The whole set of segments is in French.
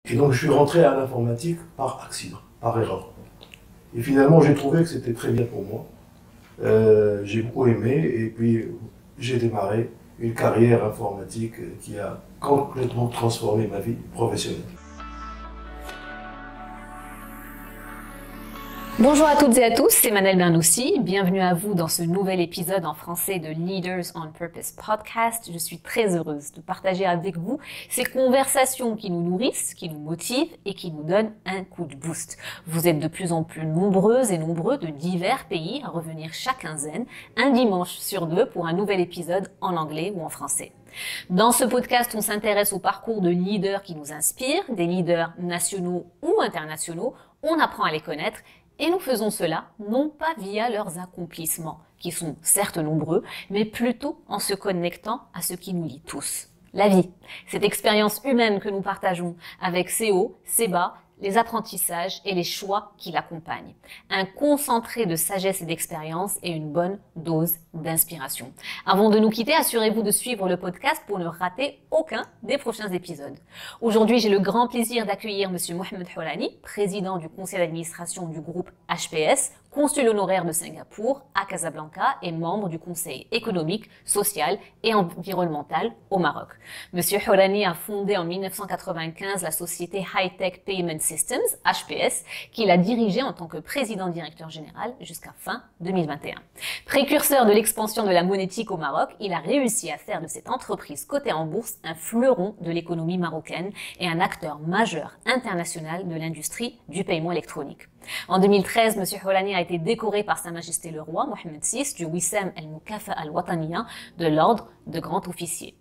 Et donc je suis rentré à l'informatique par accident, par erreur. Et finalement j'ai trouvé que c'était très bien pour moi. J'ai beaucoup aimé et puis j'ai démarré une carrière informatique qui a complètement transformé ma vie professionnelle. Bonjour à toutes et à tous, c'est Manel Bernoussi. Bienvenue à vous dans ce nouvel épisode en français de Leaders on Purpose podcast. Je suis très heureuse de partager avec vous ces conversations qui nous nourrissent, qui nous motivent et qui nous donnent un coup de boost. Vous êtes de plus en plus nombreuses et nombreux de divers pays à revenir chaque quinzaine, un dimanche sur deux pour un nouvel épisode en anglais ou en français. Dans ce podcast, on s'intéresse au parcours de leaders qui nous inspirent, des leaders nationaux ou internationaux. On apprend à les connaître. Et nous faisons cela non pas via leurs accomplissements, qui sont certes nombreux, mais plutôt en se connectant à ce qui nous lie tous. La vie, cette expérience humaine que nous partageons avec ses hauts, ses bas, les apprentissages et les choix qui l'accompagnent. Un concentré de sagesse et d'expérience et une bonne dose d'inspiration. Avant de nous quitter, assurez-vous de suivre le podcast pour ne rater aucun des prochains épisodes. Aujourd'hui, j'ai le grand plaisir d'accueillir Monsieur Mohamed Houlani, président du conseil d'administration du groupe HPS, consul honoraire de Singapour à Casablanca et membre du conseil économique, social et environnemental au Maroc. Monsieur Houlani a fondé en 1995 la société High Tech Payment Systems, HPS, qu'il a dirigée en tant que président-directeur général jusqu'à fin 2021. Précurseur de l'expansion de la monétique au Maroc, il a réussi à faire de cette entreprise cotée en bourse un fleuron de l'économie marocaine et un acteur majeur international de l'industrie du paiement électronique. En 2013, M. Houlani a été décoré par Sa Majesté le Roi Mohamed VI du Wissam al-Mukafa al-Wataniya de l'ordre de grand officier.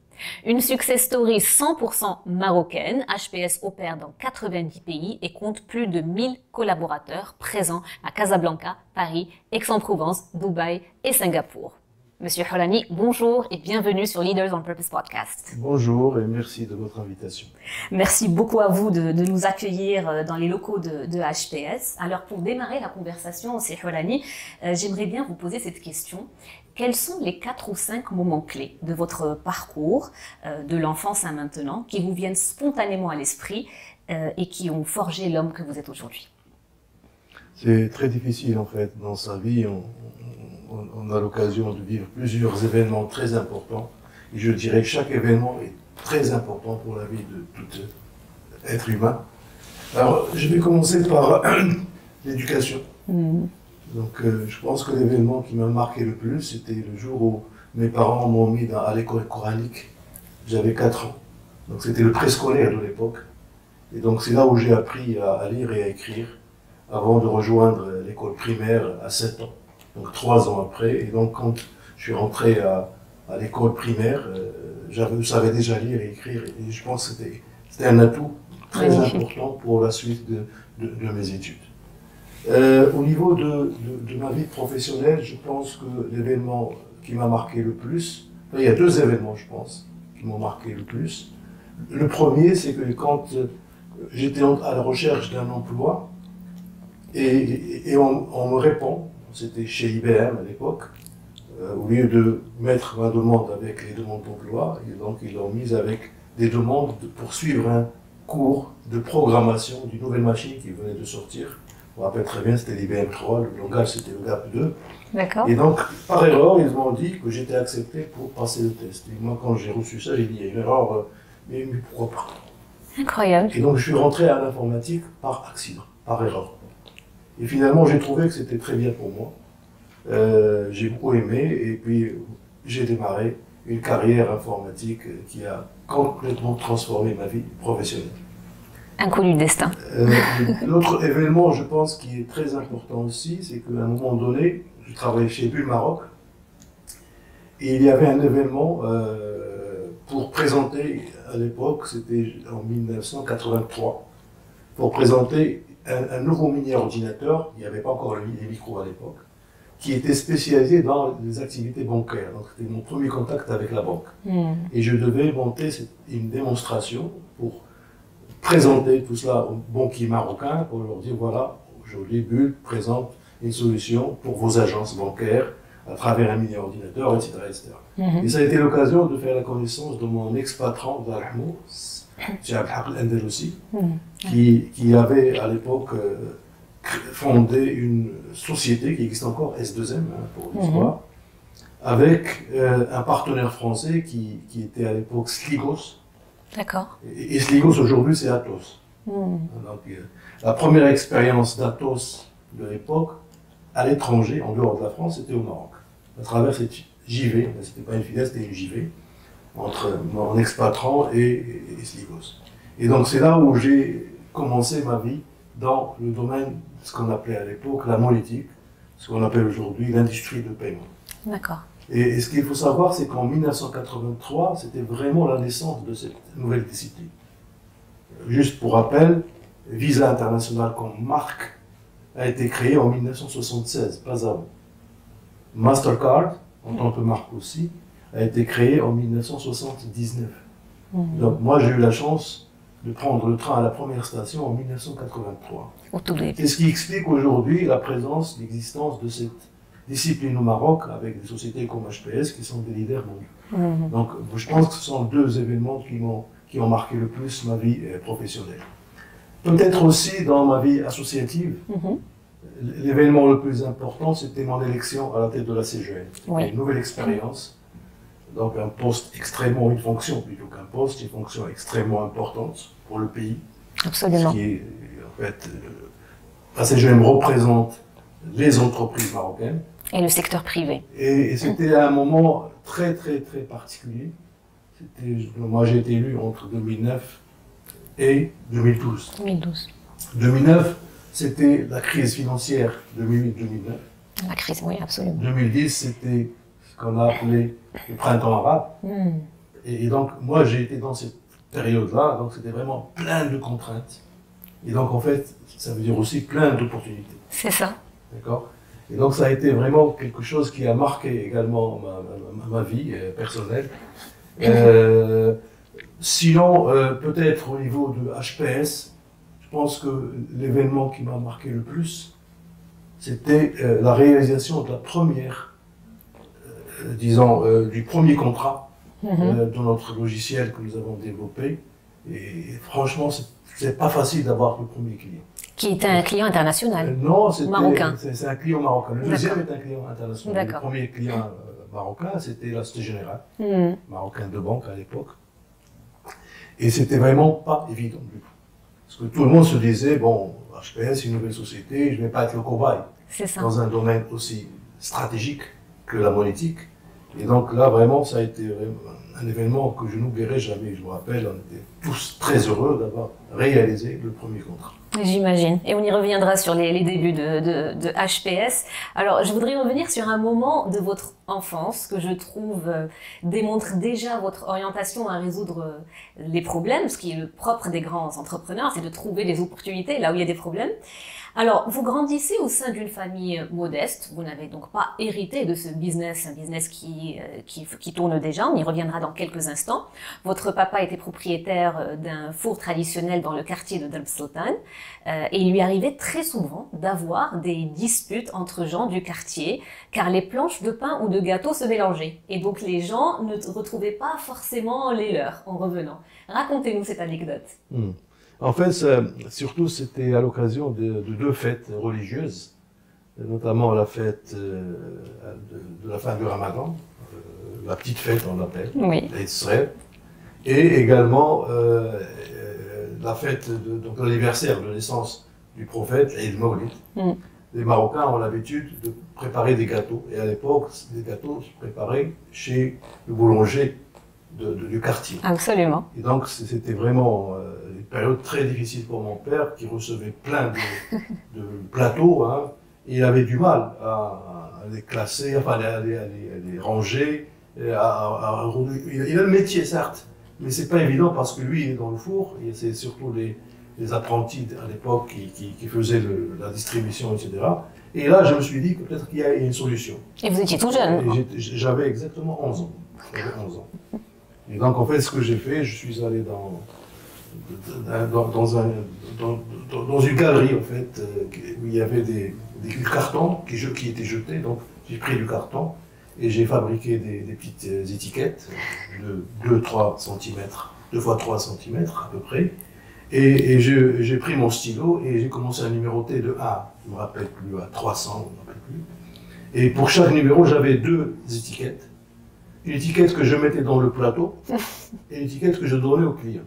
Une success story 100% marocaine, HPS opère dans 90 pays et compte plus de 1000 collaborateurs présents à Casablanca, Paris, Aix-en-Provence, Dubaï et Singapour. Monsieur Houlani, bonjour et bienvenue sur Leaders on Purpose podcast. Bonjour et merci de votre invitation. Merci beaucoup à vous de nous accueillir dans les locaux de HPS. Alors pour démarrer la conversation, Monsieur Houlani, j'aimerais bien vous poser cette question. Quels sont les 4 ou 5 moments clés de votre parcours, de l'enfance à maintenant, qui vous viennent spontanément à l'esprit et qui ont forgé l'homme que vous êtes aujourd'hui? C'est très difficile en fait dans sa vie. On a l'occasion de vivre plusieurs événements très importants. Et je dirais que chaque événement est très important pour la vie de tout être humain. Alors, je vais commencer par l'éducation. Donc, je pense que l'événement qui m'a marqué le plus, c'était le jour où mes parents m'ont mis à l'école coranique. J'avais 4 ans. Donc, c'était le préscolaire de l'époque. Et donc, c'est là où j'ai appris à lire et à écrire avant de rejoindre l'école primaire à 7 ans. Donc 3 ans après, et donc quand je suis rentré à l'école primaire, je savais déjà lire et écrire, et je pense que c'était un atout très important pour la suite de mes études. Au niveau de ma vie professionnelle, je pense que l'événement qui m'a marqué le plus, il y a 2 événements je pense, qui m'ont marqué le plus. Le premier, c'est que quand j'étais à la recherche d'un emploi, et on me répond, c'était chez IBM à l'époque, au lieu de mettre ma demande avec les demandes d'emploi, et donc ils l'ont mise avec des demandes pour suivre un cours de programmation d'une nouvelle machine qui venait de sortir. Je me rappelle très bien, c'était l'IBM 3, le langage c'était le GAP 2. D'accord. Et donc, par erreur, ils m'ont dit que j'étais accepté pour passer le test. Et moi, quand j'ai reçu ça, j'ai dit, il y a une erreur, mais pourquoi pas? Incroyable. Et donc, je suis rentré à l'informatique par accident, par erreur. Et finalement, j'ai trouvé que c'était très bien pour moi. J'ai beaucoup aimé et puis j'ai démarré une carrière informatique qui a complètement transformé ma vie professionnelle. Un coup du destin. L'autre événement, je pense, qui est très important aussi, c'est qu'à un moment donné, je travaillais chez Bull Maroc et il y avait un événement pour présenter, à l'époque, c'était en 1983, pour présenter un nouveau mini-ordinateur, il n'y avait pas encore les micros à l'époque, qui était spécialisé dans les activités bancaires. Donc c'était mon premier contact avec la banque. Et je devais monter une démonstration pour présenter tout cela aux banquiers marocains, pour leur dire voilà, aujourd'hui Bull présente une solution pour vos agences bancaires à travers un mini-ordinateur, etc. etc. Et ça a été l'occasion de faire la connaissance de mon ex-patron d'Alhmou, c'est Abdelhak El aussi, qui avait à l'époque fondé une société qui existe encore, S2M pour l'histoire, avec un partenaire français qui était à l'époque Sligos. D'accord. Et Sligos aujourd'hui c'est Atos. Donc, la première expérience d'Atos de l'époque, à l'étranger, en dehors de la France, c'était au Maroc. À travers cette JV, c'était pas une filiale, c'était une JV, entre mon expatriant et Sligos. Et donc c'est là où j'ai commencé ma vie dans le domaine de ce qu'on appelait à l'époque la monétique, ce qu'on appelle aujourd'hui l'industrie de paiement. D'accord. Et ce qu'il faut savoir, c'est qu'en 1983, c'était vraiment la naissance de cette nouvelle discipline. Juste pour rappel, Visa International comme marque a été créé en 1976, pas avant. Mastercard, en tant que marque aussi, a été créé en 1979. Donc moi j'ai eu la chance de prendre le train à la première station en 1983. C'est ce qui explique aujourd'hui la présence, l'existence de cette discipline au Maroc avec des sociétés comme HPS qui sont des leaders mondiaux. Donc je pense que ce sont deux événements qui ont marqué le plus ma vie professionnelle. Peut-être aussi dans ma vie associative, l'événement le plus important, c'était mon élection à la tête de la CGN. C'était une nouvelle expérience, donc un poste extrêmement, une fonction plutôt qu'un poste, une fonction extrêmement importante pour le pays. Absolument. Ce qui est, en fait, la CGN représente les entreprises marocaines. Et le secteur privé. Et c'était un moment très, très, très particulier. Moi, j'ai été élu entre 2009 et 2012. 2009, c'était la crise financière 2008-2009. La crise, oui, absolument. 2010, c'était ce qu'on a appelé le printemps arabe. Et donc, moi, j'ai été dans cette période-là, donc c'était vraiment plein de contraintes. Et donc, en fait, ça veut dire aussi plein d'opportunités. C'est ça. D'accord ? Et donc, ça a été vraiment quelque chose qui a marqué également ma vie personnelle. Sinon, peut-être au niveau de HPS, je pense que l'événement qui m'a marqué le plus, c'était la réalisation de la première, du premier contrat de notre logiciel que nous avons développé. Et franchement, c'est pas facile d'avoir le premier client. Qui était un client international? Non, marocain. C'est un client marocain. Le deuxième est un client international. Le D'accord. premier client marocain, c'était la Société Générale, marocain de banque à l'époque. Et c'était vraiment pas évident du tout. Parce que tout le monde se disait, bon, HPS, une nouvelle société, je ne vais pas être le cobaye. C'est ça. Dans un domaine aussi stratégique que la monétique. Et donc là, vraiment, ça a été un événement que je n'oublierai jamais. Je me rappelle, on était tous très heureux d'avoir réalisé le premier contrat. J'imagine. Et on y reviendra sur les débuts de HPS. Alors, je voudrais revenir sur un moment de votre enfance que je trouve démontre déjà votre orientation à résoudre les problèmes, ce qui est le propre des grands entrepreneurs, c'est de trouver des opportunités là où il y a des problèmes. Alors, vous grandissez au sein d'une famille modeste, vous n'avez donc pas hérité de ce business, un business qui tourne déjà, on y reviendra dans quelques instants. Votre papa était propriétaire d'un four traditionnel dans le quartier de Darb Sultan, et il lui arrivait très souvent d'avoir des disputes entre gens du quartier, car les planches de pain ou de gâteau se mélangeaient, et donc les gens ne retrouvaient pas forcément les leurs en revenant. Racontez-nous cette anecdote. En fait, surtout, c'était à l'occasion de deux fêtes religieuses, notamment la fête de la fin du Ramadan, la petite fête, on l'appelle, l'Israël, et également la fête, donc l'anniversaire de naissance du prophète, l'Eid Mawlid. Les Marocains ont l'habitude de préparer des gâteaux, et à l'époque, des gâteaux se préparaient chez le boulanger du quartier. Absolument. Et donc, c'était vraiment une période très difficile pour mon père, qui recevait plein de plateaux, hein, et il avait du mal à les classer, enfin à les ranger. Il a le métier, certes, mais c'est pas évident parce que lui, il est dans le four, et c'est surtout les apprentis à l'époque qui faisaient la distribution, etc. Et là, je me suis dit que peut-être qu'il y a une solution. Et vous étiez tout jeune? J'avais exactement 11 ans. J'avais 11 ans. Et donc, en fait, ce que j'ai fait, je suis allé dans une galerie, en fait, où il y avait des cartons qui étaient jetés. Donc, j'ai pris du carton et j'ai fabriqué des petites étiquettes de 2-3 cm 2 fois 3 cm à peu près. Et j'ai pris mon stylo et j'ai commencé à numéroter de 1, je ne me rappelle plus, à 300, je ne me rappelle plus. Et pour chaque numéro, j'avais 2 étiquettes. Une étiquette que je mettais dans le plateau et une étiquette que je donnais au client.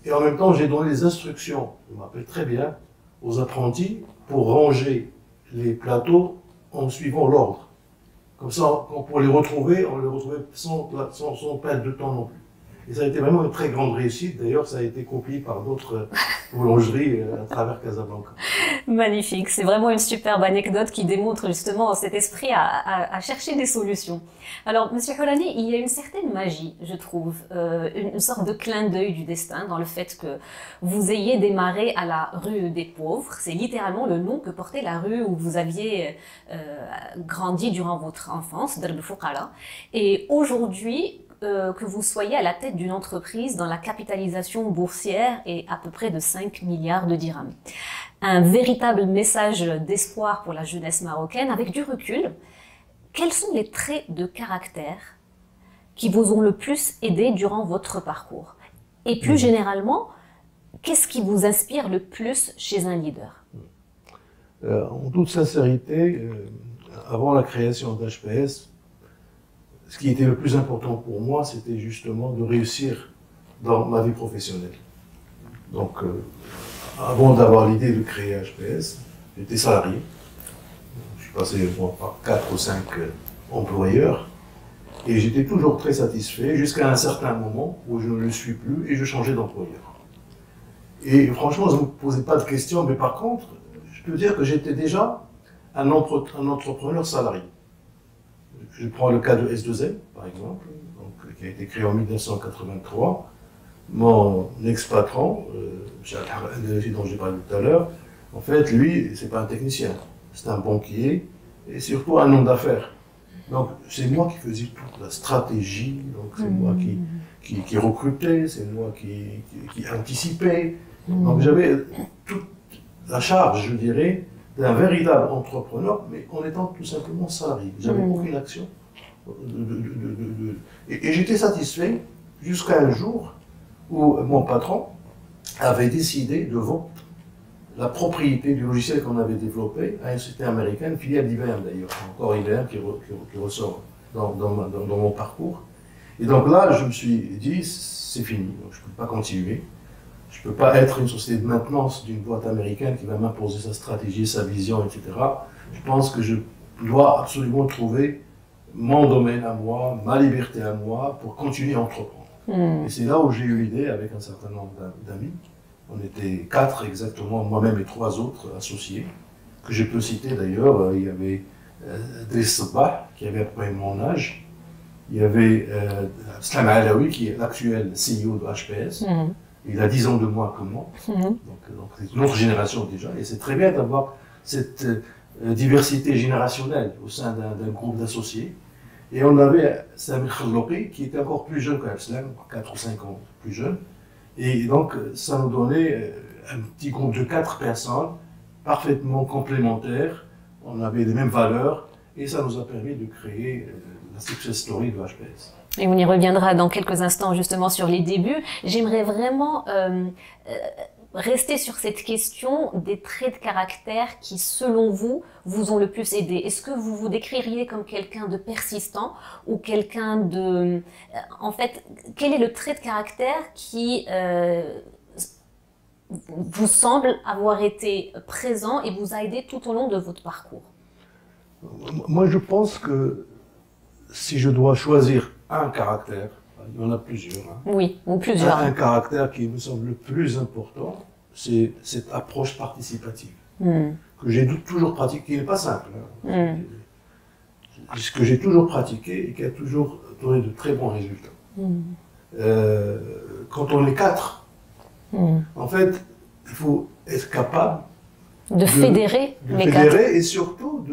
Et en même temps, j'ai donné les instructions, je me rappelle très bien, aux apprentis pour ranger les plateaux en suivant l'ordre. Comme ça, pour les retrouver, on les retrouvait sans perdre de temps non plus. Et ça a été vraiment une très grande réussite. D'ailleurs, ça a été copié par d'autres boulangeries à travers Casablanca. Magnifique, c'est vraiment une superbe anecdote qui démontre justement cet esprit à chercher des solutions. Alors, Monsieur Houlani, il y a une certaine magie, je trouve, une sorte de clin d'œil du destin dans le fait que vous ayez démarré à la rue des pauvres. C'est littéralement le nom que portait la rue où vous aviez grandi durant votre enfance, Darb Fouqara. Et aujourd'hui, que vous soyez à la tête d'une entreprise dont la capitalisation boursière est à peu près de 5 milliards de dirhams. Un véritable message d'espoir pour la jeunesse marocaine. Avec du recul, quels sont les traits de caractère qui vous ont le plus aidé durant votre parcours? Et plus généralement, qu'est-ce qui vous inspire le plus chez un leader? En toute sincérité, avant la création d'HPS, ce qui était le plus important pour moi, c'était justement de réussir dans ma vie professionnelle. Donc, avant d'avoir l'idée de créer HPS, j'étais salarié. Je suis passé par 4 ou 5 employeurs et j'étais toujours très satisfait jusqu'à un certain moment où je ne le suis plus et je changeais d'employeur. Et franchement, je ne me posais pas de questions, mais par contre, je peux dire que j'étais déjà un entrepreneur salarié. Je prends le cas de S2M, par exemple, donc, qui a été créé en 1983. Mon ex-patron, dont j'ai parlé tout à l'heure, en fait, lui, c'est pas un technicien, c'est un banquier et surtout un homme d'affaires. Donc, c'est moi qui faisais toute la stratégie, donc c'est moi qui recrutais, c'est moi qui anticipais. Donc, j'avais toute la charge, je dirais, d'un véritable entrepreneur, mais en étant tout simplement salarié. J'avais aucune action. Et j'étais satisfait jusqu'à un jour où mon patron avait décidé de vendre la propriété du logiciel qu'on avait développé à une société américaine, filiale d'IBM d'ailleurs, encore IBM qui ressort dans mon parcours. Et donc là, je me suis dit, c'est fini, donc je ne peux pas continuer. Je ne peux pas être une société de maintenance d'une boîte américaine qui va m'imposer sa stratégie, sa vision, etc. Je pense que je dois absolument trouver mon domaine à moi, ma liberté à moi, pour continuer à entreprendre. Et c'est là où j'ai eu l'idée avec un certain nombre d'amis. On était 4 exactement, moi-même et 3 autres associés, que je peux citer d'ailleurs. Il y avait Driss Sabah, qui avait à peu près mon âge. Il y avait Slam Alaoui, qui est l'actuel CEO de HPS. Il a 10 ans de moins que moi, donc c'est une autre génération déjà, et c'est très bien d'avoir cette diversité générationnelle au sein d'un groupe d'associés. Et on avait Samir Khallouqi, qui était encore plus jeune qu'Abslam, 4 ou 5 ans plus jeune, et donc ça nous donnait un petit groupe de 4 personnes, parfaitement complémentaires, on avait les mêmes valeurs, et ça nous a permis de créer la success story de HPS. Et on y reviendra dans quelques instants justement sur les débuts. J'aimerais vraiment rester sur cette question des traits de caractère qui, selon vous, vous ont le plus aidé. Est-ce que vous vous décririez comme quelqu'un de persistant ou quelqu'un de... En fait, quel est le trait de caractère qui vous semble avoir été présent et vous a aidé tout au long de votre parcours? Moi, je pense que si je dois choisir un caractère, il y en a plusieurs. Oui, ou plusieurs. Un caractère qui me semble le plus important, c'est cette approche participative, que j'ai toujours pratiquée, qui n'est pas simple. Ce que j'ai toujours pratiqué et qui a toujours donné de très bons résultats. Quand on est 4, en fait, il faut être capable de fédérer les 4. quatre. Et surtout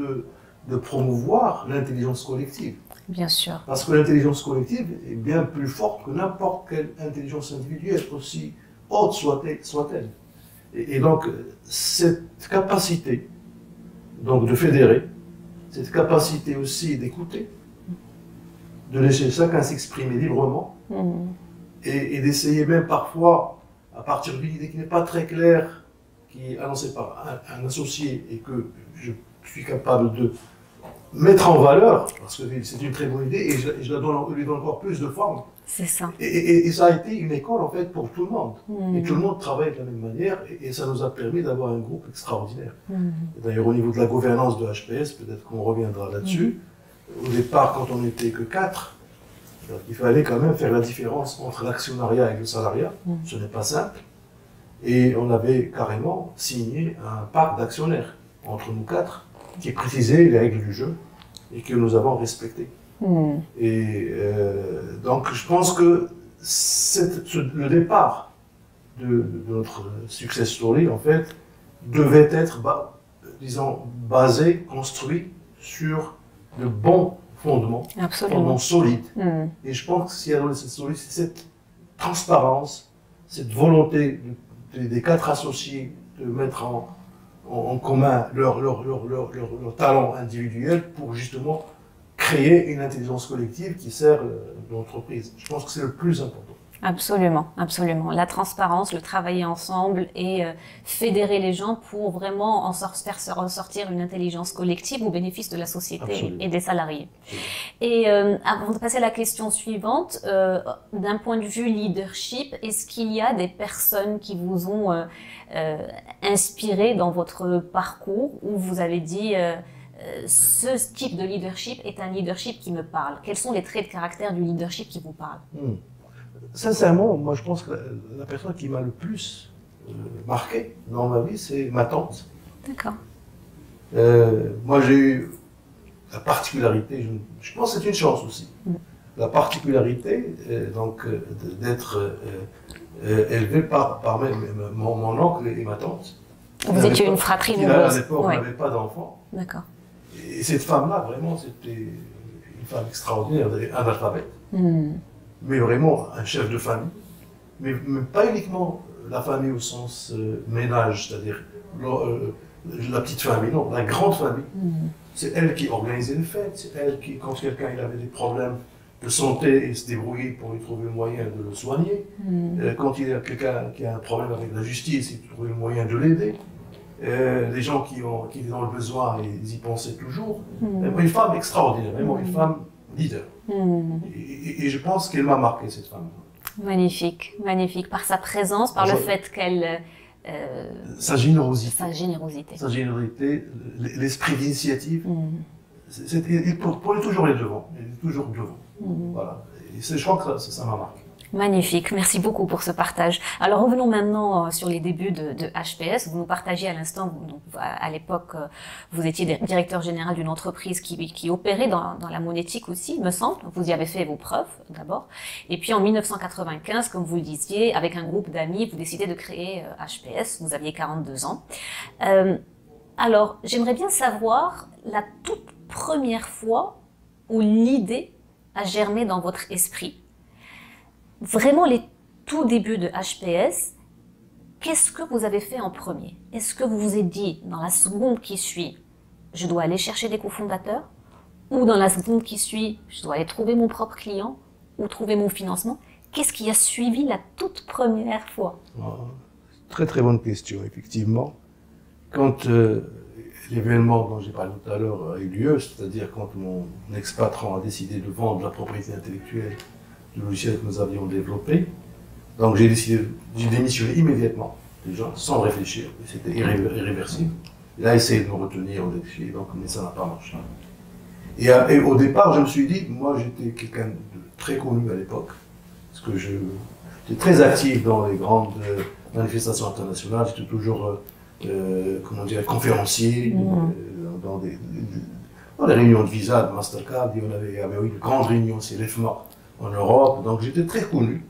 de promouvoir l'intelligence collective. Bien sûr. Parce que l'intelligence collective est bien plus forte que n'importe quelle intelligence individuelle, aussi haute soit-elle. Et donc, cette capacité donc, de fédérer, cette capacité aussi d'écouter, de laisser chacun s'exprimer librement, et d'essayer même parfois, à partir d'une idée qui n'est pas très claire, qui est annoncée par un associé et que je suis capable de mettre en valeur, parce que c'est une très bonne idée, et je lui donne encore plus de forme. C'est ça. Et ça a été une école, en fait, pour tout le monde. Et tout le monde travaille de la même manière, et ça nous a permis d'avoir un groupe extraordinaire. D'ailleurs, au niveau de la gouvernance de HPS, peut-être qu'on reviendra là-dessus, au départ, quand on n'était que 4, il fallait quand même faire la différence entre l'actionnariat et le salariat. Ce n'est pas simple. Et on avait carrément signé un pacte d'actionnaires entre nous 4, qui précisait les règles du jeu et que nous avons respectées. Et donc je pense que le départ de notre success story, en fait, devait être, disons, basé, construit sur de bons fondements, fondements solides. Et je pense que s'il y a dans cette solide, c'est cette transparence, cette volonté des 4 associés de mettre en commun leurs talents individuels pour justement créer une intelligence collective qui sert l'entreprise. Je pense que c'est le plus important. Absolument, absolument. La transparence, le travailler ensemble et fédérer les gens pour vraiment faire ressortir une intelligence collective au bénéfice de la société et des salariés. Et avant de passer à la question suivante, d'un point de vue leadership, est-ce qu'il y a des personnes qui vous ont inspiré dans votre parcours où vous avez dit ce type de leadership est un leadership qui me parle? Quels sont les traits de caractère du leadership qui vous parlent? Sincèrement, moi je pense que la personne qui m'a le plus marqué dans ma vie, c'est ma tante. D'accord. Moi j'ai eu la particularité, je pense que c'est une chance aussi, la particularité d'être élevé par mon oncle et ma tante. Vous étiez une fratrie nombreuse. À l'époque, on n'avait pas d'enfants. D'accord. Et cette femme-là, vraiment, c'était une femme extraordinaire, analphabète. Mais vraiment un chef de famille, mais pas uniquement la famille au sens ménage, c'est-à-dire la petite famille, non, la grande famille. C'est elle qui organisait les fêtes, c'est elle qui, quand quelqu'un avait des problèmes de santé, il se débrouillait pour lui trouver le moyen de le soigner. Quand il y a quelqu'un qui a un problème avec la justice, il trouvait le moyen de l'aider. Les gens qui étaient dans le besoin, ils y pensaient toujours. Une femme extraordinaire, vraiment une femme leader. Et je pense qu'elle m'a marqué, cette femme. Magnifique, magnifique. Par sa présence, par le fait qu'elle... sa générosité. Sa générosité, l'esprit d'initiative. Il prenait toujours les devants. Il est toujours devant. Voilà. Et je crois que ça m'a marqué. Magnifique, merci beaucoup pour ce partage. Alors revenons maintenant sur les débuts de HPS. Vous nous partagez à l'instant, à l'époque, vous étiez directeur général d'une entreprise qui opérait dans la monétique aussi, me semble. Vous y avez fait vos preuves d'abord. Et puis en 1995, comme vous le disiez, avec un groupe d'amis, vous décidez de créer HPS. Vous aviez 42 ans. Alors j'aimerais bien savoir la toute première fois où l'idée a germé dans votre esprit. Vraiment les tout débuts de HPS, qu'est-ce que vous avez fait en premier? Est-ce que vous vous êtes dit, dans la seconde qui suit, je dois aller chercher des cofondateurs? Ou dans la seconde qui suit, je dois aller trouver mon propre client? Ou trouver mon financement? Qu'est-ce qui a suivi la toute première fois? Très très bonne question, effectivement. Quand l'événement dont j'ai parlé tout à l'heure a eu lieu, c'est-à-dire quand mon ex-patron a décidé de vendre la propriété intellectuelle du logiciel que nous avions développé. Donc j'ai démissionné immédiatement, déjà, sans réfléchir. C'était irréversible. Il a essayé de me retenir, mais ça n'a pas marché. Et au départ, je me suis dit, moi j'étais quelqu'un de très connu à l'époque, parce que j'étais très actif dans les grandes manifestations internationales, j'étais toujours, conférencier, dans les réunions de Visa, de Mastercard, il y avait eu une grande réunion, c'est l'EFMA, en Europe, donc j'étais très connu.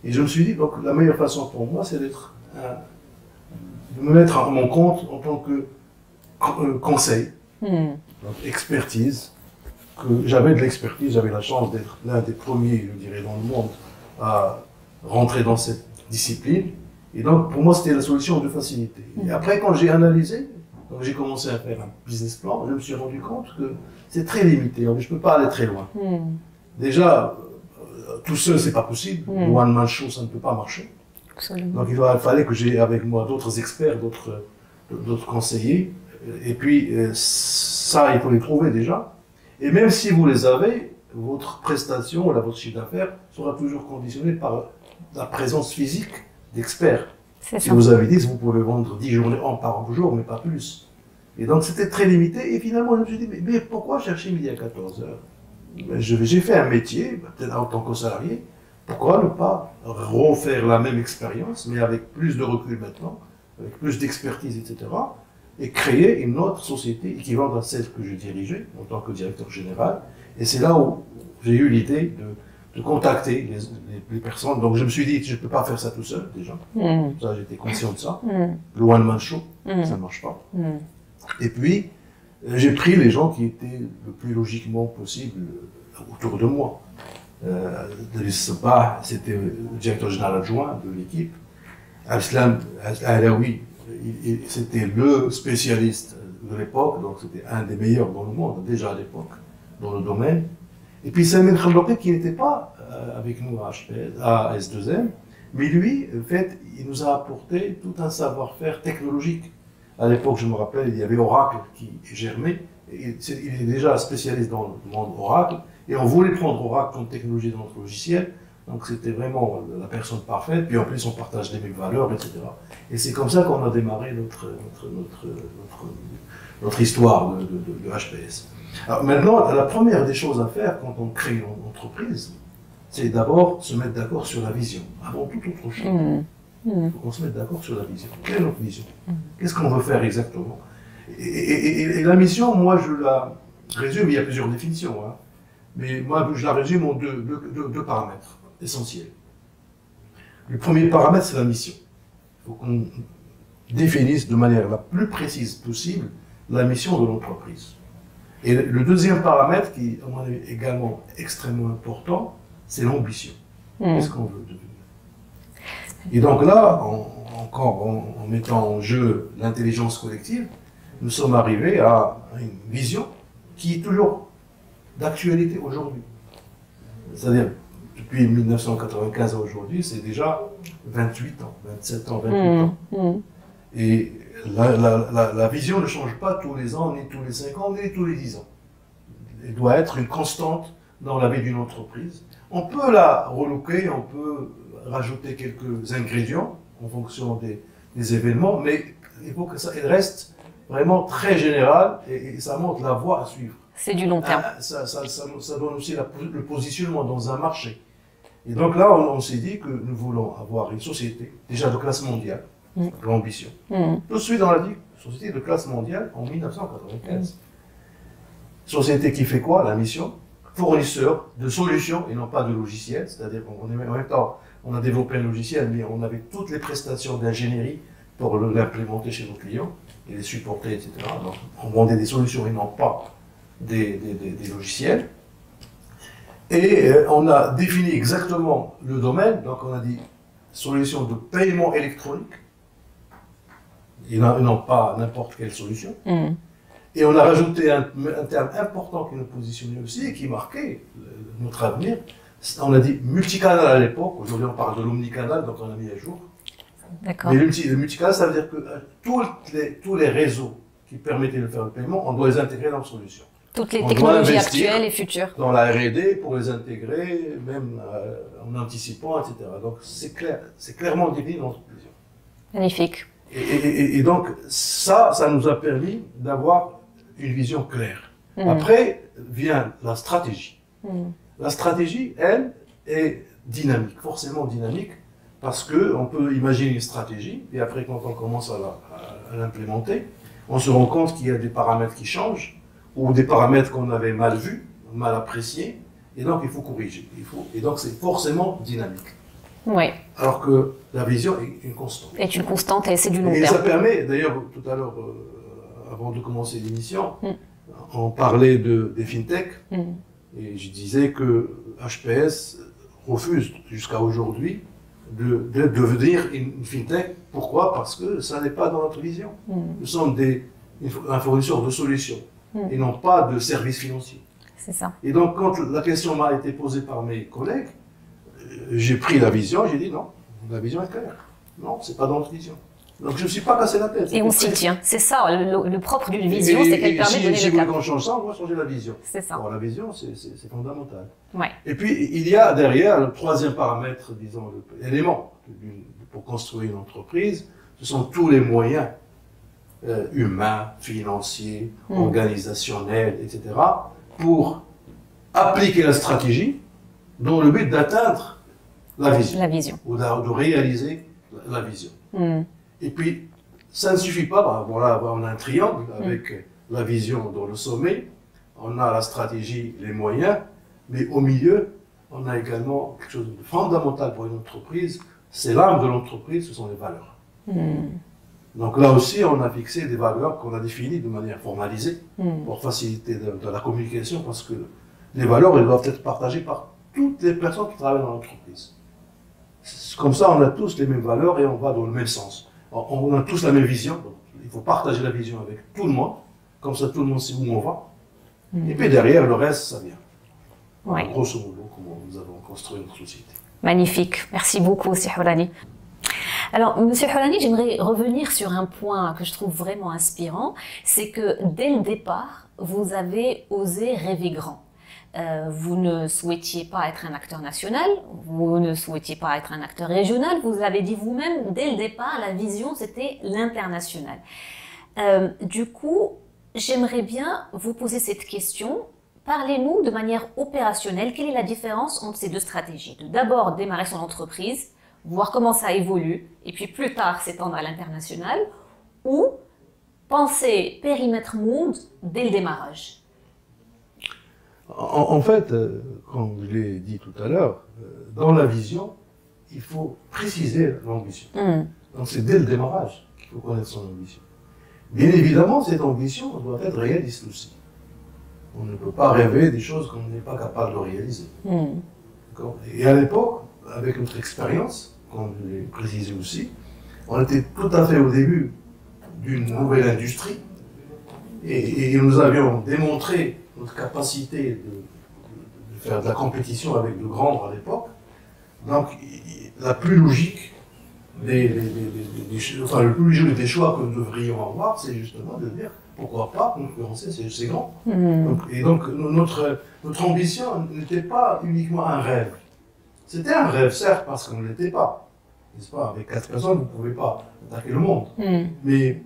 Et je me suis dit, donc la meilleure façon pour moi, c'est de me mettre à mon compte en tant que conseil, donc expertise, que j'avais de l'expertise, j'avais la chance d'être l'un des premiers, je dirais, dans le monde à rentrer dans cette discipline. Et donc, pour moi, c'était la solution de facilité. Et après, quand j'ai analysé, donc j'ai commencé à faire un business plan, je me suis rendu compte que c'est très limité, je ne peux pas aller très loin. Déjà, tout seul, c'est pas possible. One man show, ça ne peut pas marcher. Absolument. Donc il fallait que j'ai avec moi d'autres experts, d'autres conseillers. Et puis ça, il faut les trouver déjà. Et même si vous les avez, votre prestation, votre chiffre d'affaires sera toujours conditionné par la présence physique d'experts. Si vous avez 10, vous pouvez vendre 10 journées par jour, mais pas plus. Et donc c'était très limité. Et finalement, je me suis dit, mais pourquoi chercher midi à 14 heures? J'ai fait un métier, peut-être en tant que salarié. Pourquoi ne pas refaire la même expérience, mais avec plus de recul maintenant, avec plus d'expertise, etc. et créer une autre société équivalente à celle que je dirigeais en tant que directeur général. Et c'est là où j'ai eu l'idée de contacter les personnes. Donc je me suis dit, je ne peux pas faire ça tout seul déjà. Ça, j'étais conscient de ça. Le one man show, ça ne marche pas. Et puis, j'ai pris les gens qui étaient le plus logiquement possible autour de moi. C'était le directeur général adjoint de l'équipe. Aslam Alaoui, c'était le spécialiste de l'époque, donc c'était un des meilleurs dans le monde, déjà à l'époque, dans le domaine. Et puis Samuel Khaldoqi qui n'était pas avec nous à S2M, mais lui, en fait, il nous a apporté tout un savoir-faire technologique. À l'époque, je me rappelle, il y avait Oracle qui germait, il était déjà spécialiste dans le monde Oracle, et on voulait prendre Oracle comme technologie dans notre logiciel. Donc c'était vraiment la personne parfaite, puis en plus on partage les mêmes valeurs, etc. Et c'est comme ça qu'on a démarré notre histoire de HPS. Alors maintenant, la première des choses à faire quand on crée une entreprise, c'est d'abord se mettre d'accord sur la vision, avant toute autre chose. Il faut qu'on se mette d'accord sur la vision. Quelle est notre vision? Qu'est-ce qu'on veut faire exactement? Et la mission, moi je la résume, il y a plusieurs définitions, hein, mais moi je la résume en deux paramètres essentiels. Le premier paramètre, c'est la mission. Il faut qu'on définisse de manière la plus précise possible la mission de l'entreprise. Et le deuxième paramètre, qui à mon avis est également extrêmement important, c'est l'ambition. Qu'est-ce qu'on veut devenir? Et donc là, en mettant en jeu l'intelligence collective, nous sommes arrivés à une vision qui est toujours d'actualité aujourd'hui. C'est-à-dire, depuis 1995 à aujourd'hui, c'est déjà 28 ans, 27 ans, 28 ans. Et la vision ne change pas tous les ans, ni tous les 5 ans, ni tous les 10 ans. Elle doit être une constante dans la vie d'une entreprise. On peut la relooker, on peut rajouter quelques ingrédients en fonction des événements, mais il faut que ça reste vraiment très général et ça montre la voie à suivre. C'est du long terme. Ça donne aussi le positionnement dans un marché. Et donc là, on s'est dit que nous voulons avoir une société, déjà de classe mondiale, l'ambition. Tout de suite, on a dit, société de classe mondiale en 1995. Société qui fait quoi? La mission, fournisseur de solutions et non pas de logiciels, c'est-à-dire qu'en même temps, on a développé un logiciel, mais on avait toutes les prestations d'ingénierie pour l'implémenter chez nos clients et les supporter, etc. Donc, on vendait des solutions et non pas des logiciels. Et on a défini exactement le domaine, donc on a dit solution de paiement électronique, et non pas n'importe quelle solution. Et on a rajouté un terme important qui nous positionnait aussi et qui marquait notre avenir. On a dit multicanal à l'époque, aujourd'hui on parle de l'omnicanal, donc on a mis à jour. D'accord. Mais le multicanal, ça veut dire que tous les réseaux qui permettaient de faire le paiement, on doit les intégrer dans la solution. Toutes les technologies actuelles et futures. Dans la R&D pour les intégrer, même en anticipant, etc. Donc c'est clair, c'est clairement défini dans notre vision. Magnifique. Et donc ça nous a permis d'avoir une vision claire. Après vient la stratégie. La stratégie, elle, est dynamique, forcément dynamique, parce qu'on peut imaginer une stratégie, et après quand on commence à l'implémenter, on se rend compte qu'il y a des paramètres qui changent, ou des paramètres qu'on avait mal vus, mal appréciés, et donc il faut corriger. Et donc c'est forcément dynamique. Oui. Alors que la vision est une constante. Est une constante et c'est du long terme. Et ça permet, d'ailleurs, tout à l'heure, avant de commencer l'émission, on parlait des fintech, et je disais que HPS refuse jusqu'à aujourd'hui de devenir une fintech. Pourquoi? Parce que ça n'est pas dans notre vision. Nous sommes un fournisseur de solutions et non pas de services financiers. C'est ça. Et donc, quand la question m'a été posée par mes collègues, j'ai pris la vision, j'ai dit non, la vision est claire. Non, c'est pas dans notre vision. Donc je ne me suis pas cassé la tête. Et on s'y tient. C'est ça, le propre d'une vision, c'est qu'elle permet de donner si le cap. Si on change ça, on va changer la vision. C'est ça. Alors la vision, c'est fondamental. Ouais. Et puis il y a derrière le troisième paramètre, disons, l'élément pour construire une entreprise, ce sont tous les moyens humains, financiers, organisationnels, etc., pour appliquer la stratégie dans le but d'atteindre la vision. La vision. Ou de réaliser la vision. Mm. Et puis, ça ne suffit pas. Bah, voilà, on a un triangle avec la vision dans le sommet, on a la stratégie, les moyens, mais au milieu, on a également quelque chose de fondamental pour une entreprise, c'est l'âme de l'entreprise, ce sont les valeurs. Mm. Donc là aussi, on a fixé des valeurs qu'on a définies de manière formalisée pour faciliter de la communication, parce que les valeurs, elles doivent être partagées par toutes les personnes qui travaillent dans l'entreprise. Comme ça, on a tous les mêmes valeurs et on va dans le même sens. On a tous la même vision, donc il faut partager la vision avec tout le monde, comme ça tout le monde sait où on va. Et puis derrière, le reste, ça vient. Ouais. Grosso modo, comment nous avons construit notre société. Magnifique. Merci beaucoup, M. Hourani. Alors, M. Hourani, j'aimerais revenir sur un point que je trouve vraiment inspirant, c'est que dès le départ, vous avez osé rêver grand. Vous ne souhaitiez pas être un acteur national, vous ne souhaitiez pas être un acteur régional, vous l'avez dit vous-même, dès le départ, la vision, c'était l'international. Du coup, j'aimerais bien vous poser cette question. Parlez-nous de manière opérationnelle, quelle est la différence entre ces deux stratégies? De d'abord démarrer son entreprise, voir comment ça évolue, et puis plus tard s'étendre à l'international, ou penser périmètre monde dès le démarrage? En fait, comme je l'ai dit tout à l'heure, dans la vision, il faut préciser l'ambition. Donc c'est dès le démarrage qu'il faut connaître son ambition. Bien évidemment, cette ambition doit être réaliste aussi. On ne peut pas rêver des choses qu'on n'est pas capable de réaliser. Et à l'époque, avec notre expérience, comme je l'ai précisé aussi, on était tout à fait au début d'une nouvelle industrie et nous avions démontré notre capacité de faire de la compétition avec de grands à l'époque. Donc, la plus logique le plus logique des choix que nous devrions avoir, c'est justement de dire pourquoi pas concurrencer ces grands. Et donc, notre ambition n'était pas uniquement un rêve. C'était un rêve, certes, parce qu'on ne l'était pas. N'est-ce pas? Avec 4 personnes, vous ne pouvez pas attaquer le monde. Mais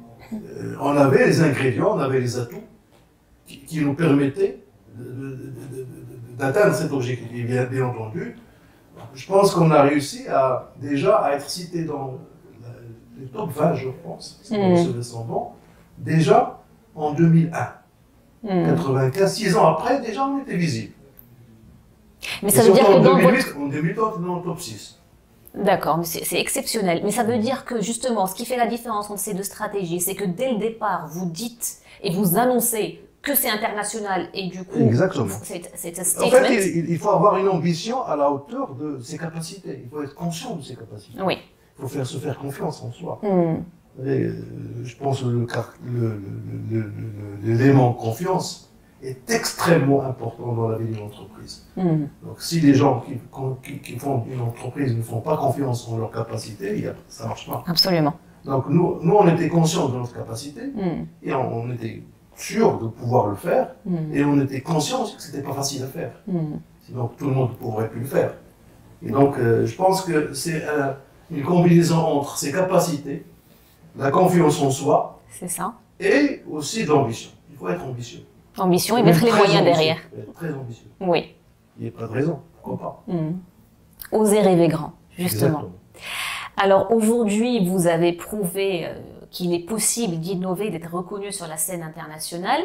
on avait les ingrédients, on avait les atouts qui nous permettaient d'atteindre cet objectif. Et bien entendu, je pense qu'on a réussi déjà à être cité dans les top 20, je pense, si on se descendant, déjà en 2001. 95, 6 ans après, déjà on était visible. Mais ça veut dire que en dans 2008, votre... en 2008, on était dans le top 6. D'accord, mais c'est exceptionnel. Mais ça veut dire que justement, ce qui fait la différence entre ces deux stratégies, c'est que dès le départ, vous dites et vous annoncez que c'est international et du coup, c'est un statement. En fait, il faut avoir une ambition à la hauteur de ses capacités. Il faut être conscient de ses capacités. Oui. Il faut se faire confiance en soi. Et, je pense que l'élément confiance est extrêmement important dans la vie d'une entreprise. Donc, si les gens qui font une entreprise ne font pas confiance en leurs capacités, ça ne marche pas. Absolument. Donc, nous, on était conscients de notre capacité et on était sûr de pouvoir le faire et on était conscients que ce n'était pas facile à faire. Sinon, tout le monde ne pourrait plus le faire. Et donc, je pense que c'est une combinaison entre ses capacités, la confiance en soi, c'est ça, et aussi de l'ambition. Il faut être ambitieux. Ambition et mettre les moyens derrière. Être très ambitieux. Oui. Il n'y a pas de raison. Pourquoi pas? Oser rêver grand, justement. Exactement. Alors aujourd'hui, vous avez prouvé qu'il est possible d'innover, d'être reconnu sur la scène internationale.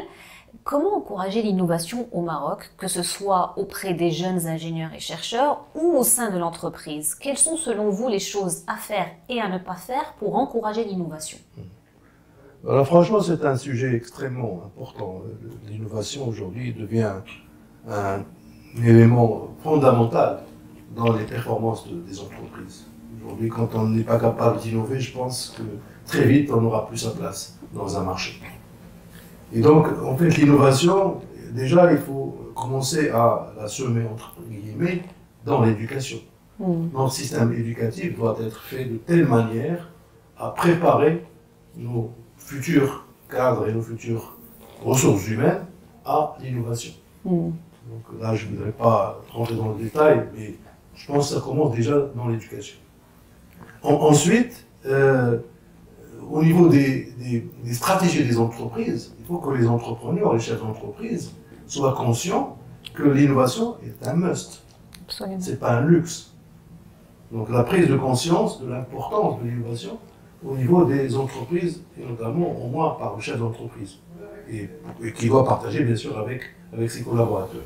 Comment encourager l'innovation au Maroc, que ce soit auprès des jeunes ingénieurs et chercheurs ou au sein de l'entreprise? Quelles sont selon vous les choses à faire et à ne pas faire pour encourager l'innovation? Alors franchement, c'est un sujet extrêmement important. L'innovation aujourd'hui devient un élément fondamental dans les performances des entreprises. Aujourd'hui, quand on n'est pas capable d'innover, je pense que très vite, on n'aura plus sa place dans un marché. Et donc, en fait, l'innovation, déjà, il faut commencer à la semer, entre guillemets, dans l'éducation. Notre système éducatif doit être fait de telle manière à préparer nos futurs cadres et nos futures ressources humaines à l'innovation. Donc là, je ne voudrais pas rentrer dans le détail, mais je pense que ça commence déjà dans l'éducation. Ensuite, au niveau des stratégies des entreprises, il faut que les entrepreneurs, les chefs d'entreprise soient conscients que l'innovation est un must. Ce n'est pas un luxe. Donc la prise de conscience de l'importance de l'innovation au niveau des entreprises, et notamment au moins par le chef d'entreprise, et qui doit partager bien sûr avec ses collaborateurs.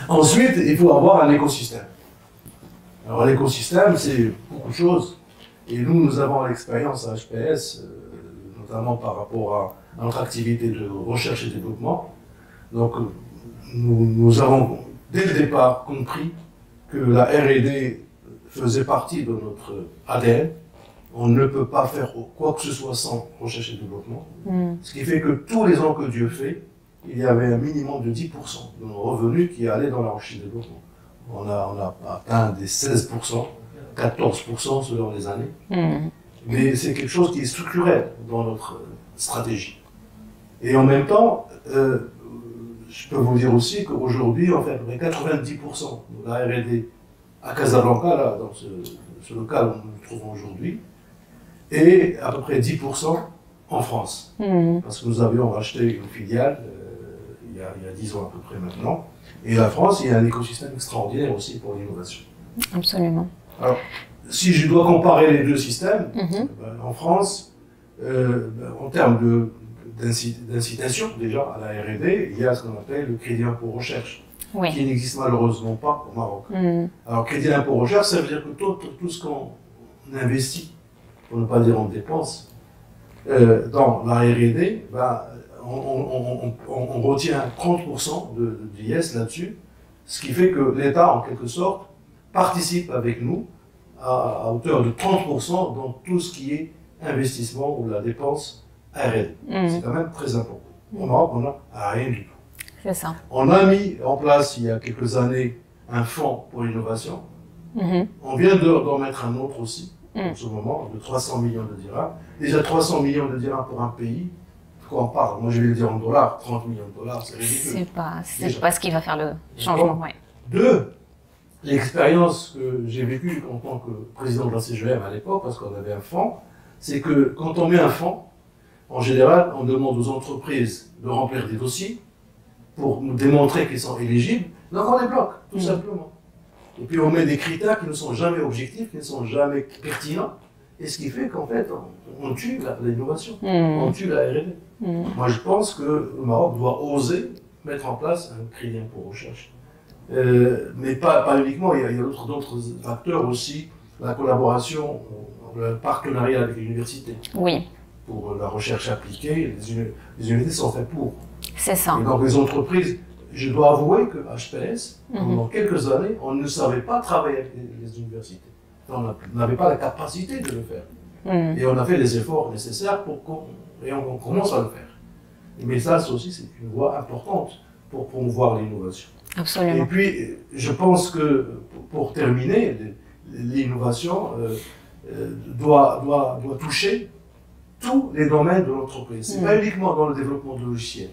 Ensuite, il faut avoir un écosystème. Alors l'écosystème, c'est beaucoup de choses, et nous avons l'expérience à HPS, notamment par rapport à notre activité de recherche et développement. Donc nous avons dès le départ compris que la R&D faisait partie de notre ADN. On ne peut pas faire quoi que ce soit sans recherche et développement. Ce qui fait que tous les ans que Dieu fait, il y avait un minimum de 10% de nos revenus qui allaient dans la recherche et développement. On a atteint des 16%, 14% selon les années. Mais c'est quelque chose qui est structurel dans notre stratégie. Et en même temps, je peux vous dire aussi qu'aujourd'hui, on fait à peu près 90% de la R&D à Casablanca, là, dans ce local où nous nous trouvons aujourd'hui, et à peu près 10% en France. Parce que nous avions racheté une filiale il y a 10 ans à peu près maintenant. Et la France, il y a un écosystème extraordinaire aussi pour l'innovation. Absolument. Alors, si je dois comparer les deux systèmes, en France, en termes d'incitation déjà à la R&D, il y a ce qu'on appelle le crédit impôt recherche, qui n'existe malheureusement pas au Maroc. Alors, crédit impôt recherche, ça veut dire que tout ce qu'on investit, pour ne pas dire en dépense, dans la R&D, on retient 30% d'IS là-dessus, ce qui fait que l'État, en quelque sorte, participe avec nous à hauteur de 30% dans tout ce qui est investissement ou la dépense R&D. C'est quand même très important. Au Maroc, on n'a rien du tout. C'est ça. On a mis en place, il y a quelques années, un fonds pour l'innovation. On vient d'en mettre un autre aussi, en ce moment, de 300 millions de dirhams. Déjà 300 millions de dirhams pour un pays, de quoi on parle? Moi, je vais le dire en dollars, 30 millions de dollars, c'est ridicule. C'est pas ce qui va faire le changement. Deux, l'expérience que j'ai vécue en tant que président de la CGM à l'époque, parce qu'on avait un fonds, c'est que quand on met un fonds, en général, on demande aux entreprises de remplir des dossiers pour nous démontrer qu'ils sont éligibles, donc on les bloque, tout simplement. Et puis on met des critères qui ne sont jamais objectifs, qui ne sont jamais pertinents, et ce qui fait qu'en fait, on tue l'innovation, on tue la R&D. Moi, je pense que le Maroc doit oser mettre en place un crédit impôt recherche. Mais pas uniquement, il y a d'autres facteurs aussi, la collaboration, le partenariat avec l'université. Pour la recherche appliquée, les universités sont faites pour. C'est ça. Et donc les entreprises, je dois avouer que HPS, pendant quelques années, on ne savait pas travailler avec les universités. On n'avait pas la capacité de le faire. Et on a fait les efforts nécessaires et on commence à le faire. Mais ça aussi, c'est une voie importante pour promouvoir l'innovation. Absolument. Et puis, je pense que, pour terminer, l'innovation doit toucher tous les domaines de l'entreprise. Ce n'est pas uniquement dans le développement de logiciels.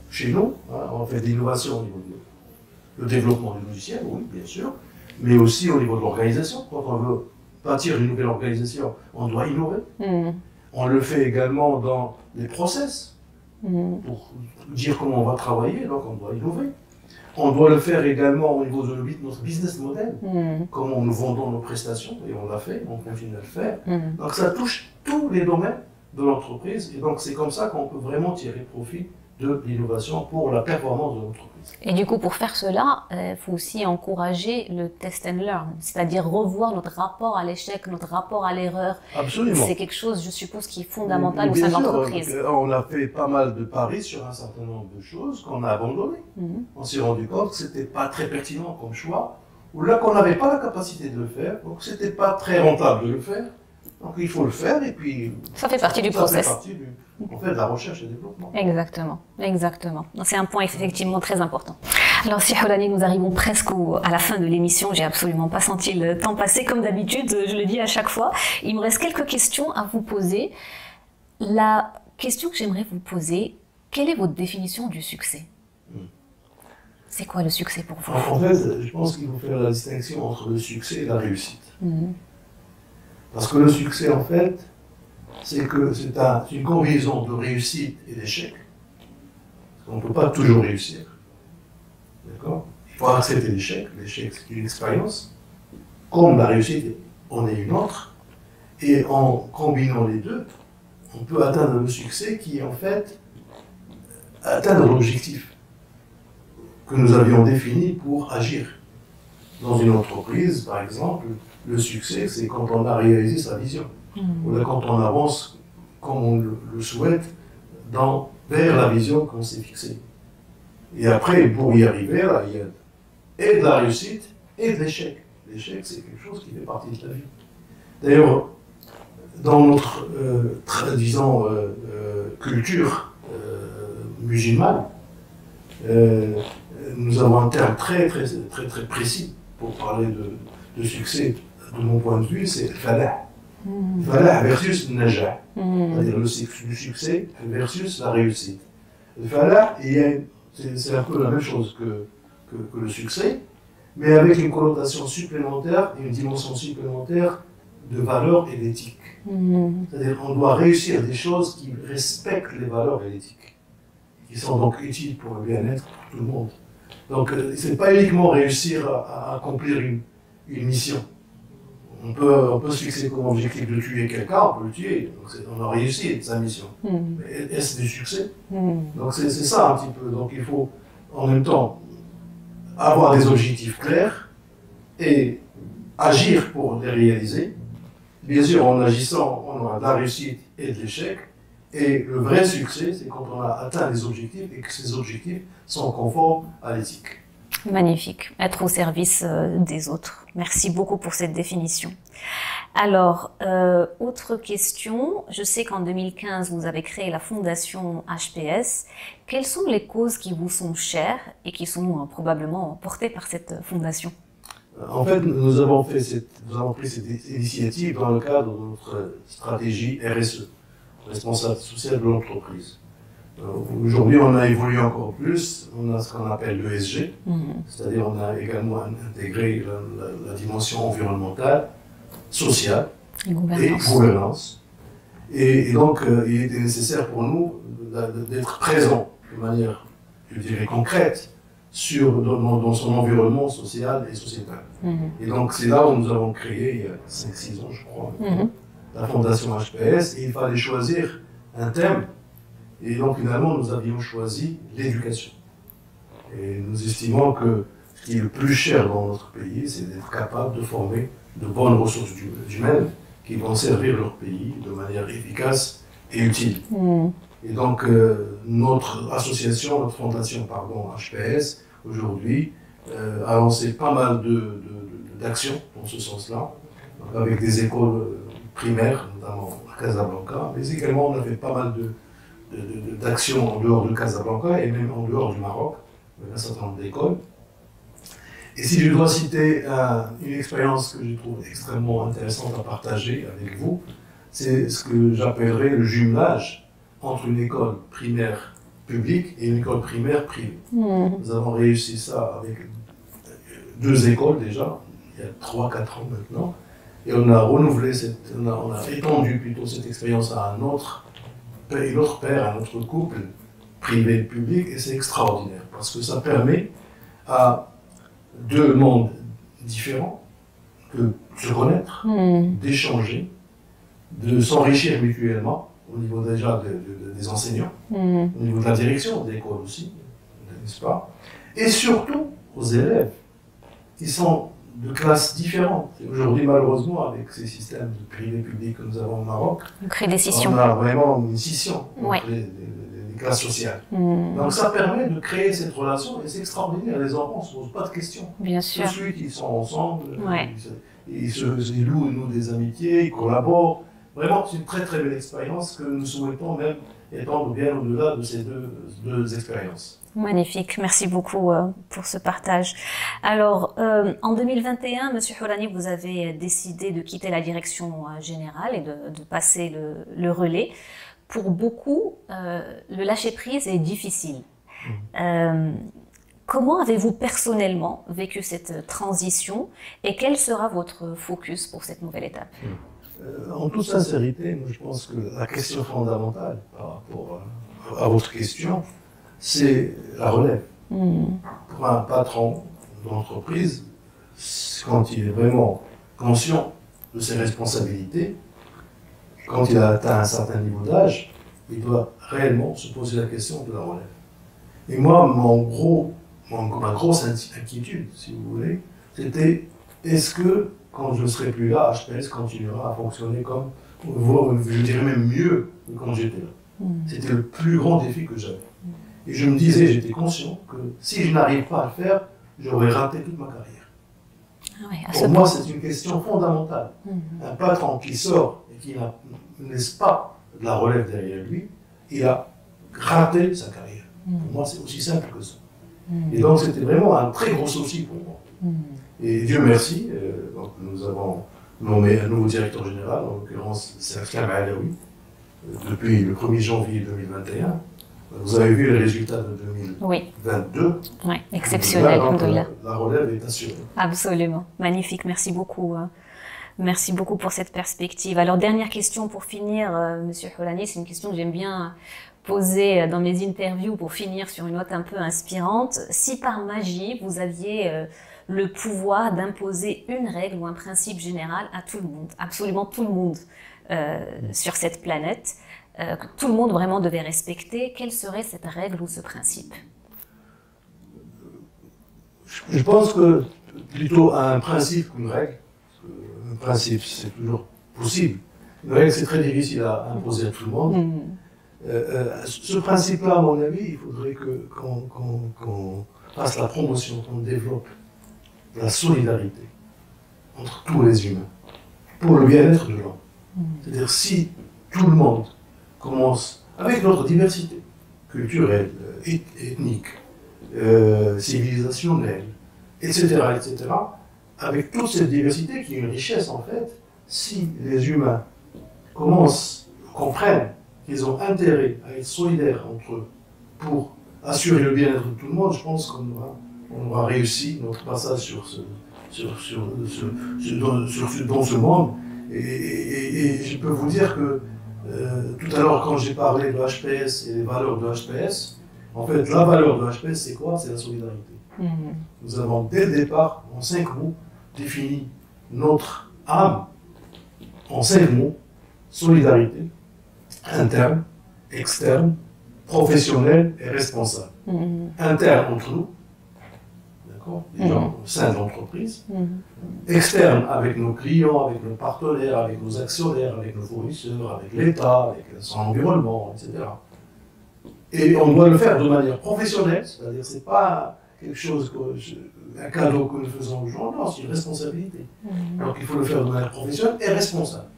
Chez nous, on fait de l'innovation au niveau du développement du logiciel, oui, bien sûr, mais aussi au niveau de l'organisation. Quand on veut bâtir une nouvelle organisation, on doit innover. On le fait également dans les process, pour dire comment on va travailler, donc on doit innover. On doit le faire également au niveau de notre business model, comment nous vendons nos prestations, et on l'a fait, on continue à le faire. Donc ça touche tous les domaines de l'entreprise, et donc c'est comme ça qu'on peut vraiment tirer profit de l'innovation pour la performance de l'entreprise. Et du coup, pour faire cela, il faut aussi encourager le test and learn, c'est-à-dire revoir notre rapport à l'échec, notre rapport à l'erreur. Absolument. C'est quelque chose, je suppose, qui est fondamental au sein de l'entreprise. On a fait pas mal de paris sur un certain nombre de choses qu'on a abandonnées. On s'est rendu compte que ce n'était pas très pertinent comme choix, ou là qu'on n'avait pas la capacité de le faire, donc ce n'était pas très rentable de le faire. Donc il faut le faire et puis... Ça fait partie du process. Ça fait partie en fait, de la recherche et développement. Exactement, exactement. C'est un point effectivement très important. Alors si Houlani, nous arrivons presque à la fin de l'émission, j'ai absolument pas senti le temps passer comme d'habitude, je le dis à chaque fois. Il me reste quelques questions à vous poser. La question que j'aimerais vous poser, quelle est votre définition du succès? C'est quoi le succès pour vous? En fait, je pense qu'il faut faire la distinction entre le succès et la réussite. Parce que le succès, en fait, c'est que c'est une combinaison de réussite et d'échec. On ne peut pas toujours réussir. D'accord? Il faut accepter l'échec. L'échec, c'est une expérience. Comme la réussite en est une autre. Et en combinant les deux, on peut atteindre le succès qui est en fait atteindre l'objectif que nous avions défini pour agir. Dans une entreprise, par exemple, le succès, c'est quand on a réalisé sa vision. Ou là, quand on avance comme on le souhaite vers la vision qu'on s'est fixée. Et après, pour y arriver, là, il y a et de la réussite et de l'échec. L'échec, c'est quelque chose qui fait partie de la vie. D'ailleurs, dans notre, disons, culture musulmane, nous avons un terme très précis pour parler de succès. De mon point de vue, c'est le falah. Falah versus le najah, c'est-à-dire le succès versus la réussite. Le falah, c'est un peu la même chose que le succès, mais avec une connotation supplémentaire et une dimension supplémentaire de valeur et d'éthique. C'est-à-dire qu'on doit réussir des choses qui respectent les valeurs et l'éthique, qui sont donc utiles pour le bien-être pour tout le monde. Donc, ce n'est pas uniquement réussir à accomplir une mission. On peut se fixer comme objectif de tuer quelqu'un, on peut le tuer, donc on a réussi sa mission. Mais est-ce du succès? Donc c'est ça un petit peu. Donc il faut en même temps avoir des objectifs clairs et agir pour les réaliser. Bien sûr, en agissant, on aura de la réussite et de l'échec. Et le vrai succès, c'est quand on a atteint les objectifs et que ces objectifs sont conformes à l'éthique. Magnifique, être au service des autres. Merci beaucoup pour cette définition. Alors, autre question, je sais qu'en 2015, vous avez créé la fondation HPS. Quelles sont les causes qui vous sont chères et qui sont probablement portées par cette fondation? En fait, nous avons pris cette initiative dans le cadre de notre stratégie RSE, responsable social de l'entreprise. Aujourd'hui, on a évolué encore plus, on a ce qu'on appelle l'ESG, c'est-à-dire on a également intégré la dimension environnementale, sociale et gouvernance. Et donc, il était nécessaire pour nous d'être présents de manière, je dirais, concrète dans son environnement social et sociétal. Et donc, c'est là où nous avons créé, il y a 5-6 ans, je crois, la fondation HPS, et il fallait choisir un thème. Et donc, finalement, nous avions choisi l'éducation. Et nous estimons que ce qui est le plus cher dans notre pays, c'est d'être capable de former de bonnes ressources humaines qui vont servir leur pays de manière efficace et utile. Et donc, notre association, notre fondation, HPS, aujourd'hui, a lancé pas mal d'actions dans ce sens-là, avec des écoles primaires, notamment à Casablanca, mais également on a fait pas mal d'actions en dehors de Casablanca et même en dehors du Maroc, un certain nombre d'écoles. Et si je dois citer une expérience que je trouve extrêmement intéressante à partager avec vous, c'est ce que j'appellerais le jumelage entre une école primaire publique et une école primaire privée. Nous avons réussi ça avec 2 écoles déjà, il y a 3-4 ans maintenant, et on a renouvelé, on a étendu plutôt cette expérience à un autre père, un autre couple, privé et public, et c'est extraordinaire, parce que ça permet à 2 mondes différents de se connaître, d'échanger, de s'enrichir mutuellement, au niveau déjà des enseignants, au niveau de la direction de l'école aussi, n'est-ce pas? Et surtout aux élèves, qui sont de classes différentes. Aujourd'hui, malheureusement, avec ces systèmes de privé-public que nous avons au Maroc, on crée des scissions. On a vraiment une scission entre les classes sociales. Donc ça permet de créer cette relation et c'est extraordinaire. Les enfants ne se posent pas de questions. Bien sûr. Tout de suite, ils sont ensemble, ils louent nous des amitiés, ils collaborent. vraiment, c'est une très très belle expérience que nous souhaitons même étendre bien au-delà de ces deux expériences. Magnifique, merci beaucoup pour ce partage. Alors, en 2021, Monsieur Hourani, vous avez décidé de quitter la direction générale et de passer le relais. Pour beaucoup, le lâcher-prise est difficile. Comment avez-vous personnellement vécu cette transition et quel sera votre focus pour cette nouvelle étape? En toute sincérité, moi, je pense que la question fondamentale par rapport à votre question, c'est la relève. Pour un patron d'entreprise, quand il est vraiment conscient de ses responsabilités, quand il a atteint un certain niveau d'âge, il doit réellement se poser la question de la relève. Et moi, ma grosse inquiétude, si vous voulez, c'était est-ce que, quand je ne serai plus là, HPS continuera à fonctionner comme, je dirais même mieux que quand j'étais là. C'était le plus grand défi que j'avais. Et je me disais, j'étais conscient que si je n'arrive pas à le faire, j'aurais raté toute ma carrière. Ah oui, Pour moi, c'est une question fondamentale. Un patron qui sort et qui ne laisse pas de la relève derrière lui, il a raté sa carrière. Pour moi, c'est aussi simple que ça. Et donc, c'était vraiment un très gros souci pour moi. Et Dieu merci, donc nous avons nommé un nouveau directeur général, en l'occurrence Serkan Alaoui, depuis le 1er janvier 2021. Vous avez vu les résultats de 2022. Oui, exceptionnel. La relève est assurée. Absolument. Magnifique. Merci beaucoup. Merci beaucoup pour cette perspective. Alors, dernière question pour finir, Monsieur Hourani, c'est une question que j'aime bien poser dans mes interviews pour finir sur une note un peu inspirante. Si par magie, vous aviez le pouvoir d'imposer une règle ou un principe général à tout le monde, absolument tout le monde sur cette planète, que tout le monde vraiment devait respecter, quelle serait cette règle ou ce principe? Je pense que plutôt un principe qu'une règle. Un principe, c'est toujours possible. Une règle, c'est très difficile à imposer à tout le monde. Ce principe-là, à mon avis, il faudrait qu'on fasse la promotion, qu'on développe la solidarité entre tous les humains pour le bien-être de l'homme. C'est-à-dire, si tout le monde commence avec notre diversité culturelle, ethnique, civilisationnelle, etc., avec toute cette diversité qui est une richesse en fait, si les humains comprennent qu'ils ont intérêt à être solidaires entre eux pour assurer le bien-être de tout le monde, je pense qu'on aura réussi notre passage dans ce monde. Et je peux vous dire que tout à l'heure, quand j'ai parlé de HPS et des valeurs de HPS, en fait, la valeur de HPS, c'est quoi? C'est la solidarité. Nous avons, dès le départ, en 5 mots, défini notre âme en 5 mots: solidarité, interne, externe, professionnelle et responsable. Interne entre nous, d'accord, les gens au sein de l'entreprise, externe avec nos clients, avec nos partenaires, avec nos actionnaires, avec nos fournisseurs, avec l'État, avec son environnement, etc. Et on doit le faire de manière professionnelle, c'est-à-dire c'est pas quelque chose, un cadeau que nous faisons aux gens, non, c'est une responsabilité. Donc il faut le faire de manière professionnelle et responsable.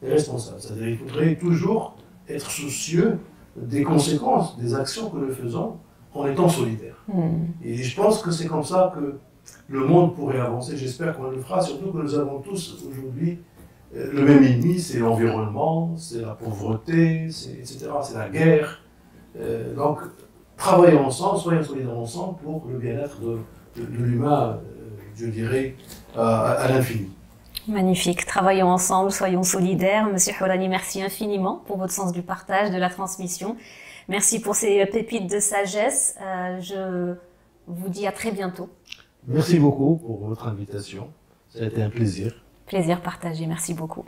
C'est-à-dire qu'il faudrait toujours être soucieux des conséquences des actions que nous faisons en étant solidaires. Et je pense que c'est comme ça que le monde pourrait avancer. J'espère qu'on le fera, surtout que nous avons tous aujourd'hui le même ennemi, c'est l'environnement, c'est la pauvreté, etc., c'est la guerre. Donc, travaillons ensemble, soyons solidaires ensemble pour le bien-être de l'humain, je dirais, à l'infini. Magnifique. Travaillons ensemble, soyons solidaires. Monsieur Hourani, merci infiniment pour votre sens du partage, de la transmission. Merci pour ces pépites de sagesse. Je vous dis à très bientôt. Merci beaucoup pour votre invitation. Ça a été un plaisir. Plaisir partagé. Merci beaucoup.